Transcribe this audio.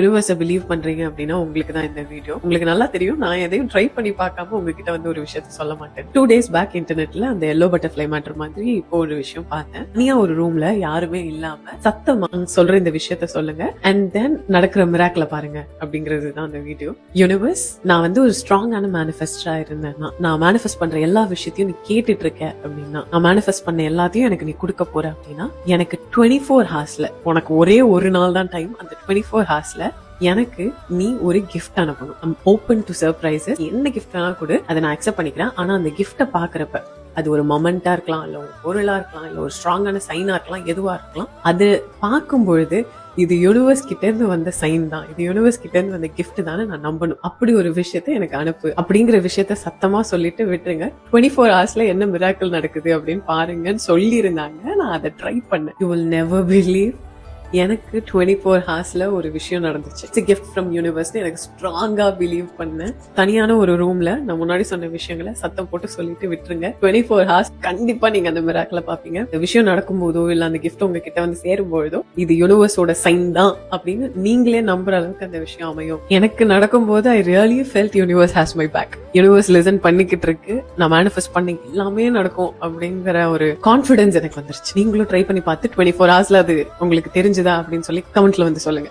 யூனிவர்ஸை believe பண்றீங்க அப்படின்னா உங்களுக்கு தான் இந்த வீடியோ. உங்களுக்கு நல்லா தெரியும், நான் எதையும் ட்ரை பண்ணி பார்க்காம உங்ககிட்ட வந்து ஒரு விஷயத்த சொல்ல மாட்டேன். 2 days பேக் இன்டர்நெட்ல அந்த எல்லோ பட்டர்ஃபிளை மேட்டர் மாதிரி இப்போ ஒரு விஷயம் பார்த்தேன். தனியா ஒரு ரூம்ல யாருமே இல்லாம சத்தமா சொல்ற இந்த விஷயத்த சொல்லுங்க அண்ட் தென் நடக்கிற மிராக்கிள பாருங்க அப்படிங்கிறது தான் அந்த வீடியோ. யூனிவர்ஸ், நான் வந்து ஒரு ஸ்ட்ராங்கான மேனிஃபெஸ்டரா இருந்தேன்னா, நான் மேனிஃபெஸ்ட் பண்ற எல்லா விஷயத்தையும் நீ கேட்டுட்டு இருக்க அப்படின்னா, நான் மேனிஃபெஸ்ட் பண்ண எல்லாத்தையும் எனக்கு நீ கொடுக்க போற அப்படின்னா, எனக்கு 24 ஹார்ஸ்ல, உனக்கு ஒரே ஒரு நாள் தான் டைம், அந்த 24 ஹார்ஸ்ல எனக்கு நீ ஒரு கிஃப்ட் அனுப்பணும். I'm open to surprises. என்ன கிஃப்ட் வேணா கொடு, அதை நான் அக்செப்ட் பண்ணிக்கிறேன். ஆனா அந்த கிஃப்ட பாக்குறப்ப அது ஒரு மொமெண்டா இருக்கலாம், இல்ல ஒரு பொருளா இருக்கலாம், இல்ல ஒரு ஸ்ட்ராங்கான சைனா இருக்கலாம், எதுவா இருக்கலாம். அது பார்க்கும் பொழுது இது யூனிவர்ஸ் கிட்ட இருந்து வந்த சைன் தான், இது யூனிவர்ஸ் கிட்ட இருந்து வந்த கிஃப்ட் தானே நான் நம்பணும். அப்படி ஒரு விஷயத்த எனக்கு அனுப்பு அப்படிங்கிற விஷயத்த சத்தமா சொல்லிட்டு விட்டுருங்க. 24 ஹவர்ஸ்ல என்ன மிராக்கிள் நடக்குது அப்படின்னு பாருங்கன்னு சொல்லி இருந்தாங்க. நான் அதை ட்ரை பண்ணேன். யூ வில் நெவர் பிலீவ், எனக்கு 24 ஹார்ஸ்ல ஒரு விஷயம் நடந்துச்சு. It's gift from universe. எனக்கு ஸ்ட்ராங்கா பிலீவ் பண்ணேன். தனியான ஒரு ரூம்ல நான் முன்னாடி சொன்ன விஷயங்களை சத்தம் போட்டு சொல்லிட்டு விட்டுருங்க. 24 ஹார்ஸ் கண்டிப்பா நீங்க அந்த மிராக்கிள பாப்பீங்க. இந்த விஷயம் நடக்கும் போதோ இல்ல அந்த கிஃப்ட் உங்ககிட்ட வந்து சேரும் பொழுதோ இது யூனிவர்ஸோட சைன் தான் அப்படின்னு நீங்களே நம்புற அளவுக்கு அந்த விஷயம் அமையும். எனக்கு நடக்கும் போது I really felt universe has my back. Universe listen பண்ணிக்கிட்டு இருக்கு, நான் மேனிஃபெஸ்ட் பண்ணி எல்லாமே நடக்கும் அப்படிங்கிற ஒரு கான்பிடன்ஸ் எனக்கு வந்துருச்சு. நீங்களும் ட்ரை பண்ணி பார்த்து 24 ஹார்ஸ்ல அது உங்களுக்கு தெரிஞ்சு அப்படின்னு சொல்லி கமெண்ட்ல வந்து சொல்லுங்க.